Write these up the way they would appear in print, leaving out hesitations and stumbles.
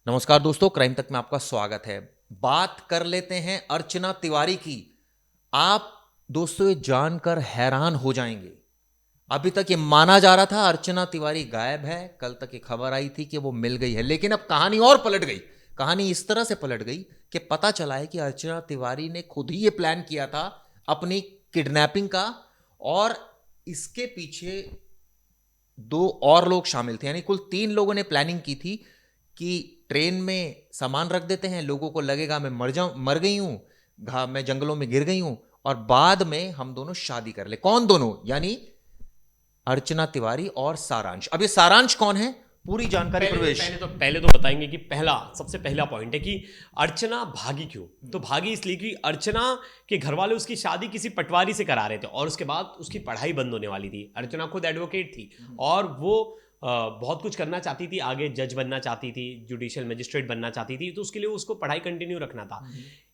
नमस्कार दोस्तों, क्राइम तक में आपका स्वागत है। बात कर लेते हैं अर्चना तिवारी की। आप दोस्तों ये जानकर हैरान हो जाएंगे। अभी तक ये माना जा रहा था अर्चना तिवारी गायब है। कल तक ये खबर आई थी कि वो मिल गई है, लेकिन अब कहानी और पलट गई। कहानी इस तरह से पलट गई कि पता चला है कि अर्चना तिवारी ने खुद ही ये प्लान किया था अपनी किडनैपिंग का, और इसके पीछे दो और लोग शामिल थे। यानी कुल तीन लोगों ने प्लानिंग की थी कि ट्रेन में सामान रख देते हैं, लोगों को लगेगा मैं मर गई हूं, मैं जंगलों में गिर गई हूं, और बाद में हम दोनों शादी कर ले। कौन दोनों? यानी अर्चना तिवारी और सारांश। अब ये सारांश कौन है, पूरी जानकारी प्रवेश। पहले तो बताएंगे कि सबसे पहला पॉइंट है कि अर्चना भागी क्यों। तो भागी इसलिए कि अर्चना के घर वाले उसकी शादी किसी पटवारी से करा रहे थे और उसके बाद उसकी पढ़ाई बंद होने वाली थी। अर्चना खुद एडवोकेट थी और वो बहुत कुछ करना चाहती थी, आगे जज बनना चाहती थी, जुडिशियल मजिस्ट्रेट बनना चाहती थी, तो उसके लिए उसको पढ़ाई कंटिन्यू रखना था।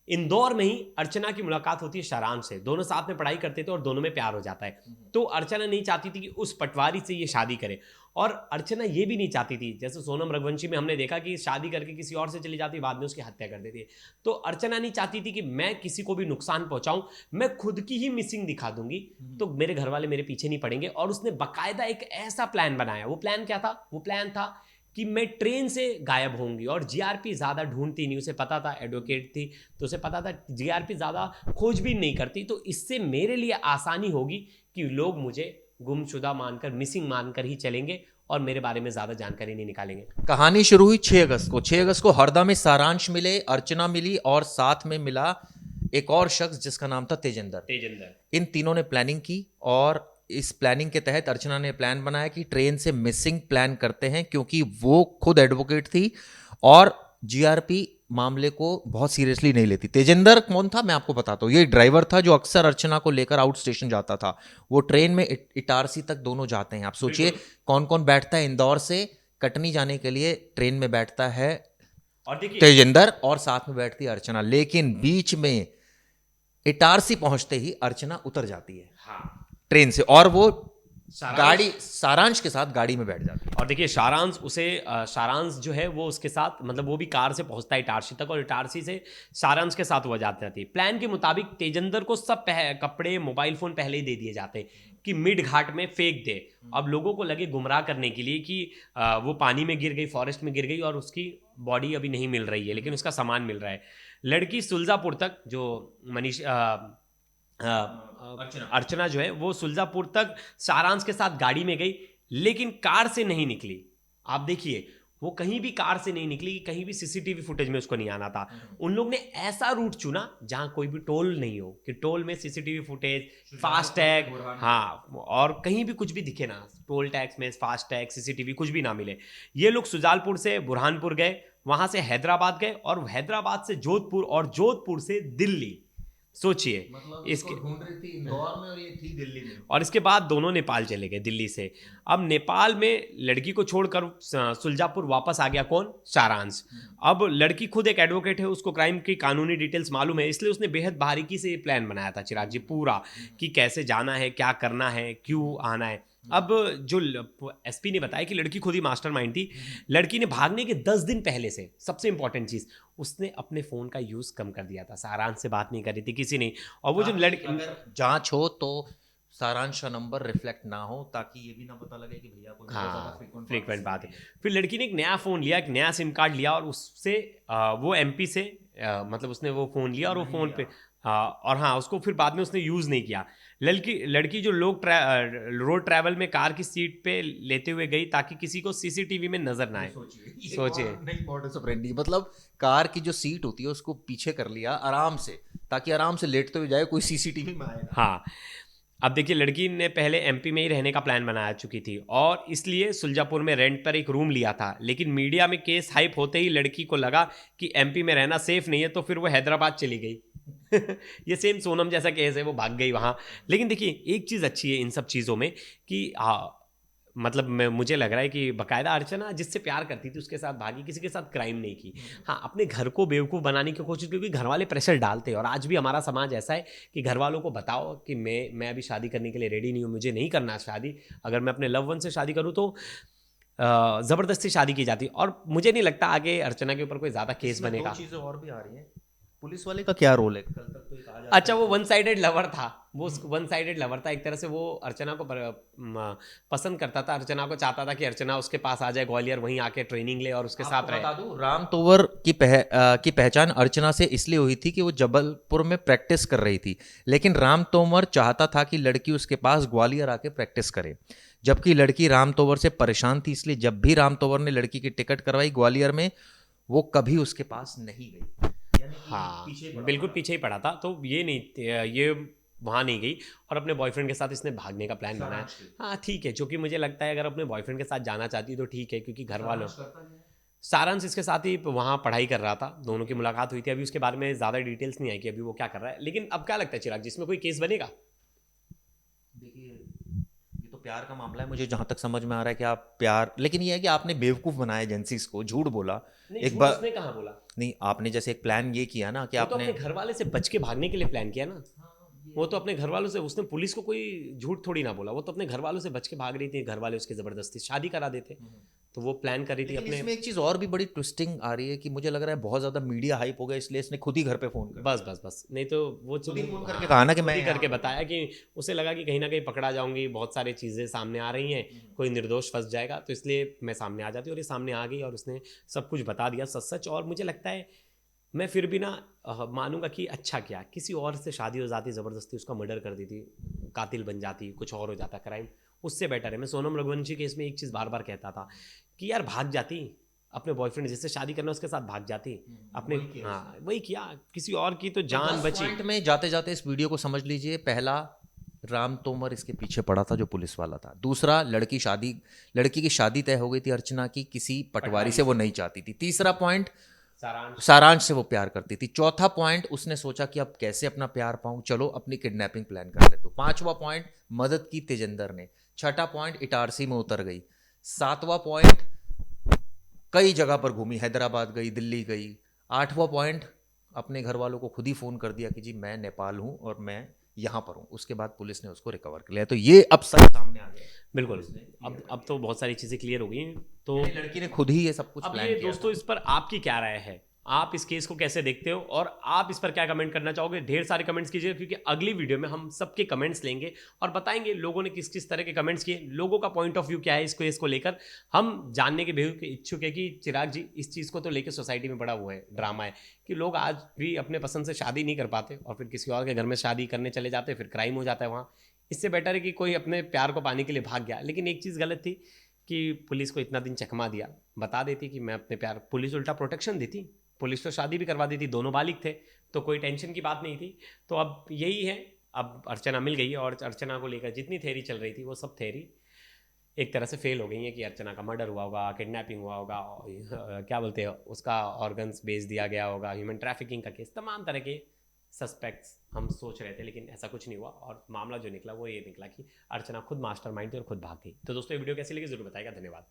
इंदौर में ही अर्चना की मुलाकात होती है सारांश से। दोनों साथ में पढ़ाई करते थे और दोनों में प्यार हो जाता है। तो अर्चना नहीं चाहती थी कि उस पटवारी से ये शादी करे, और अर्चना ये भी नहीं चाहती थी, जैसे सोनम रघुवंशी में हमने देखा कि शादी करके किसी और से चली जाती, बाद में उसकी हत्या कर देती है। तो अर्चना नहीं चाहती थी कि मैं किसी को भी नुकसान पहुंचाऊं, मैं खुद की ही मिसिंग दिखा दूंगी तो मेरे घर वाले मेरे पीछे नहीं पड़ेंगे। और उसने बाकायदा एक ऐसा प्लान बनाया। वो प्लान क्या था? वो प्लान था कि मैं ट्रेन से गायब होंगी, और जीआरपी ज़्यादा ढूंढती नहीं, उसे पता था, एडवोकेट थी तो उसे पता था जीआरपी ज़्यादा खोजबीन नहीं करती, तो इससे मेरे लिए आसानी होगी कि लोग मुझे गुमशुदा मानकर, मिसिंग मानकर ही चलेंगे और मेरे बारे में ज़्यादा जानकारी नहीं निकालेंगे। कहानी शुरू हुई 6 अगस्त को। 6 अगस्त को हरदा में सारांश मिले, अर्चना मिली, और साथ में मिला एक और शख्स जिसका नाम था तेजेंद्र। इन तीनों ने प्लानिंग की, और इस प्लानिंग के तहत अर्चना ने प्लान बनाया कि ट्रेन से मिसिंग प्लान करते हैं, क्योंकि वो खुद एडवोकेट थी और जीआरपी मामले को बहुत सीरियसली नहीं लेती। तेजेंद्र कौन था मैं आपको बताता हूँ। ये ड्राइवर था जो अक्सर अर्चना को लेकर आउट स्टेशन जाता था। वो ट्रेन में इटारसी तक दोनों जाते हैं। आप सोचिए कौन कौन बैठता है। इंदौर से कटनी जाने के लिए ट्रेन में बैठता है और देखिए तेजेंद्र, और साथ में बैठती है अर्चना। लेकिन बीच में इटारसी पहुंचते ही अर्चना उतर जाती है ट्रेन से, और वो गाड़ी सारांश के साथ गाड़ी में बैठ जाती है। और देखिए सारांश जो है वो उसके साथ, मतलब वो भी कार से पहुंचता है इटारसी तक, और इटारसी से सारांश के साथ वो जाती रहती है। प्लान के मुताबिक तेजेंद्र को सब कपड़े, मोबाइल फोन पहले ही दे दिए जाते हैं कि मिड घाट में फेंक दे। अब लोगों को लगे गुमराह करने के लिए कि वो पानी में गिर गई, फॉरेस्ट में गिर गई, और उसकी बॉडी अभी नहीं मिल रही है, लेकिन उसका सामान मिल रहा है। लड़की सुलजापुर तक, जो मनीष अर्चना जो है वो सुलजापुर तक सारांश के साथ गाड़ी में गई, लेकिन कार से नहीं निकली। आप देखिए वो कहीं भी कार से नहीं निकली, कहीं भी सीसीटीवी फुटेज में उसको नहीं आना था। उन लोग ने ऐसा रूट चुना जहां कोई भी टोल नहीं हो, कि टोल में सीसीटीवी फुटेज, फास्ट टैग, हाँ, और कहीं भी कुछ भी दिखे ना, टोल टैक्स में फास्ट टैग, सीसीटीवी कुछ भी ना मिले। ये लोग सुजालपुर से बुरहानपुर गए, वहां से हैदराबाद गए, और हैदराबाद से जोधपुर, और जोधपुर से दिल्ली। सोचिए, मतलब इसके ढूंढ रही थी इंदौर में और ये थी दिल्ली में। और इसके बाद दोनों नेपाल चले गए दिल्ली से। अब नेपाल में लड़की को छोड़कर सुलजापुर वापस आ गया कौन? सारांश। अब लड़की खुद एक एडवोकेट है, उसको क्राइम की कानूनी डिटेल्स मालूम है, इसलिए उसने बेहद बारीकी से ये प्लान बनाया था चिराग जी पूरा, कि कैसे जाना है, क्या करना है, क्यों आना है। अब जो एसपी ने बताया कि लड़की खुद ही मास्टरमाइंड थी। लड़की ने भागने के 10 दिन पहले से, सबसे इंपॉर्टेंट चीज, उसने अपने फोन का यूज कम कर दिया था। सारांश से बात नहीं कर रही थी किसी ने। और वो जो लड़की, अगर जांच हो तो सारांश का नंबर रिफ्लेक्ट ना हो, ताकि ये भी ना पता लगे कि भैया कोई बहुत ज्यादा फ्रीक्वेंट बात है। फिर लड़की ने एक नया फ़ोन लिया, एक नया सिम कार्ड लिया, और उससे वो एमपी से, मतलब उसने वो फ़ोन लिया और वो फ़ोन पे, और हाँ, उसको फिर बाद में उसने यूज़ नहीं किया। लड़की जो रोड ट्रैवल में कार की सीट पे लेते हुए गई, ताकि किसी को सीसीटीवी में नजर ना आए। सोचिए, नहीं, मॉडस ऑफ फ्रेंडली मतलब कार की जो सीट होती है उसको पीछे कर लिया आराम से, ताकि आराम से लेटते हुए जाए, कोई सीसीटीवी में आए ना। हाँ। अब देखिए, लड़की ने पहले एमपी में ही रहने का प्लान बना चुकी थी, और इसलिए सुलजापुर में रेंट पर एक रूम लिया था। लेकिन मीडिया में केस हाइप होते ही लड़की को लगा कि एमपी में रहना सेफ नहीं है, तो फिर वो हैदराबाद चली गई। ये सेम सोनम जैसा केस है, वो भाग गई वहाँ। लेकिन देखिए, एक चीज़ अच्छी है इन सब चीज़ों में कि मतलब मुझे लग रहा है कि बाकायदा अर्चना जिससे प्यार करती थी उसके साथ भागी, किसी के साथ क्राइम नहीं की। हाँ, अपने घर को बेवकूफ़ बनाने की कोशिश, क्योंकि घर वाले प्रेशर डालते हैं, और आज भी हमारा समाज ऐसा है कि घर वालों को बताओ कि मैं अभी शादी करने के लिए रेडी नहीं हूँ, मुझे नहीं करना शादी, अगर मैं अपने लव वन से शादी करूँ तो ज़बरदस्ती शादी की जाती है। और मुझे नहीं लगता आगे अर्चना के ऊपर कोई ज़्यादा केस इसमें बनेगा। दो चीजें और भी आ रही हैं। पुलिस वाले का क्या रोल है? कल तक तो ये कहा जाता अच्छा, है वो कि वन साइडेड लवर था, वो वन साइडेड लवर था एक तरह से। वो अर्चना को पसंद करता था, अर्चना को चाहता था कि अर्चना उसके पास आ जाए ग्वालियर, वहीं आके ट्रेनिंग ले और उसके साथ आपको रहे। बता दूं, राम तोवर की पहचान अर्चना से इसलिए हुई थी कि वो जबलपुर में प्रैक्टिस कर रही थी, लेकिन राम तोमर चाहता था कि लड़की उसके पास ग्वालियर आके प्रैक्टिस करे, जबकि लड़की राम तोवर से परेशान थी। इसलिए जब भी राम तोवर ने लड़की की टिकट करवाई ग्वालियर में, वो कभी उसके पास नहीं गई, यानी कि हाँ, पीछे पड़ा बिल्कुल था। पीछे ही पड़ा था। तो ये नहीं, ये वहाँ नहीं गई और अपने बॉयफ्रेंड के साथ इसने भागने का प्लान बनाया। सारांश के- हाँ ठीक है, जो कि मुझे लगता है अगर अपने बॉयफ्रेंड के साथ जाना चाहती है तो ठीक है, क्योंकि घर वालों, सारांश करता क्या है? सारांश इसके साथ ही वहाँ पढ़ाई कर रहा था, दोनों की मुलाकात हुई थी। अभी उसके बारे में ज़्यादा डिटेल्स नहीं आई कि अभी वो क्या कर रहा है। लेकिन अब क्या लगता है चिराग, जिसमें कोई केस बनेगा? देखिए, ये तो प्यार का मामला है, मुझे जहां तक समझ में आ रहा है कि आप प्यार, लेकिन ये है कि आपने बेवकूफ बनाया एजेंसीज को, झूठ बोला नहीं, एक झूठ बार। उसने कहाँ बोला? नहीं, आपने जैसे एक प्लान ये किया ना कि वो तो आपने, अपने घर वाले से बच के भागने के लिए प्लान किया ना। वो तो अपने घर वालों से, उसने पुलिस को कोई झूठ थोड़ी ना बोला, वो तो अपने घर वालों से बच के भाग रही थी। घर वाले उसके जबरदस्ती शादी करा देते, तो वो प्लान कर रही थी लेकिन अपने। इसमें एक चीज और भी बड़ी ट्विस्टिंग आ रही है कि मुझे लग रहा है बहुत ज्यादा मीडिया हाइप हो गया, इसलिए इसने खुद ही घर पे फोन कर बस बस बस, नहीं तो वो खुद ही फोन करके हाँ, कहा ना कि खुद मैं ही यहाँ करके पे हूँ। बताया कि उसे लगा कि कहीं ना कहीं पकड़ा जाऊंगी, बहुत सारी चीज़ें सामने आ रही हैं, कोई निर्दोष फंस जाएगा, तो इसलिए मैं सामने आ जाती। और ये सामने आ गई और उसने सब कुछ बता दिया सच सच। और मुझे लगता है, मैं फिर भी ना मानूंगा कि अच्छा क्या, किसी और से शादी हो जाती, ज़बरदस्ती उसका मर्डर कर दी थी, कातिल बन जाती, कुछ और हो जाता क्राइम, उससे बेटर है। मैं सोनम रघुवंशी केस में एक चीज़ बार बार कहता था कि यार भाग जाती, अपने बॉयफ्रेंड जिससे शादी करना उसके साथ भाग जाती अपने। वही किया हाँ वही किया, किसी और की तो तो जान 10 बची। पॉइंट में जाते जाते इस वीडियो को समझ लीजिए। पहला, राम तोमर इसके पीछे पड़ा था जो पुलिस वाला था। दूसरा, लड़की की शादी तय हो गई थी अर्चना की किसी पटवारी से, वो नहीं चाहती थी। तीसरा पॉइंट, सारांश। सारांश से वो प्यार करती थी। चौथा पॉइंट, उसने सोचा कि अब कैसे अपना प्यार पाऊं, चलो अपनी किडनैपिंग प्लान कर लेते हो। पांचवा पॉइंट, मदद की तेजेंद्र ने। छठा पॉइंट, इटारसी में उतर गई। सातवां पॉइंट, कई जगह पर घूमी, हैदराबाद गई, दिल्ली गई। आठवां पॉइंट, अपने घर वालों को खुद ही फोन कर दिया कि जी मैं नेपाल हूं और मैं यहां पर हूं। उसके बाद पुलिस ने उसको रिकवर कर लिया। तो ये अब सच सामने आ गया। बिल्कुल, पुलिस ने अब तो बहुत सारी चीज़ें क्लियर हो गई हैं। तो यानी लड़की ने खुद ही ये सब कुछ अब प्लान ये किया दोस्तों, था। इस पर आपकी क्या राय है? आप इस केस को कैसे देखते हो और आप इस पर क्या कमेंट करना चाहोगे? ढेर सारे कमेंट्स कीजिए, क्योंकि अगली वीडियो में हम सबके कमेंट्स लेंगे और बताएंगे लोगों ने किस किस तरह के कमेंट्स किए, लोगों का पॉइंट ऑफ व्यू क्या है इस केस को लेकर। हम जानने के बेहद इच्छुक है कि चिराग जी इस चीज़ को तो लेकर सोसाइटी में बड़ा वो है, ड्रामा है कि लोग आज भी अपने पसंद से शादी नहीं कर पाते और फिर किसी और के घर में शादी करने चले जाते, फिर क्राइम हो जाता है वहाँ। इससे बेटर है कि कोई अपने प्यार को पाने के लिए भाग गया। लेकिन एक चीज़ गलत थी कि पुलिस को इतना दिन चकमा दिया, बता देती कि मैं अपने प्यार, पुलिस उल्टा प्रोटेक्शन देती, पुलिस तो शादी भी करवा देती, दोनों बालिग थे, तो कोई टेंशन की बात नहीं थी। तो अब यही है, अब अर्चना मिल गई है और अर्चना को लेकर जितनी थ्योरी चल रही थी वो सब थ्योरी एक तरह से फेल हो गई है कि अर्चना का मर्डर हुआ होगा, किडनैपिंग हुआ होगा, क्या बोलते हैं उसका ऑर्गन्स बेच दिया गया होगा, ह्यूमन ट्रैफिकिंग का केस, तमाम तरह के सस्पेक्ट्स हम सोच रहे थे, लेकिन ऐसा कुछ नहीं हुआ। और मामला जो निकला वो ये निकला कि अर्चना खुद मास्टरमाइंड थी और खुद भाग गई। तो दोस्तों ये वीडियो कैसी लगी जरूर बताएगा। धन्यवाद।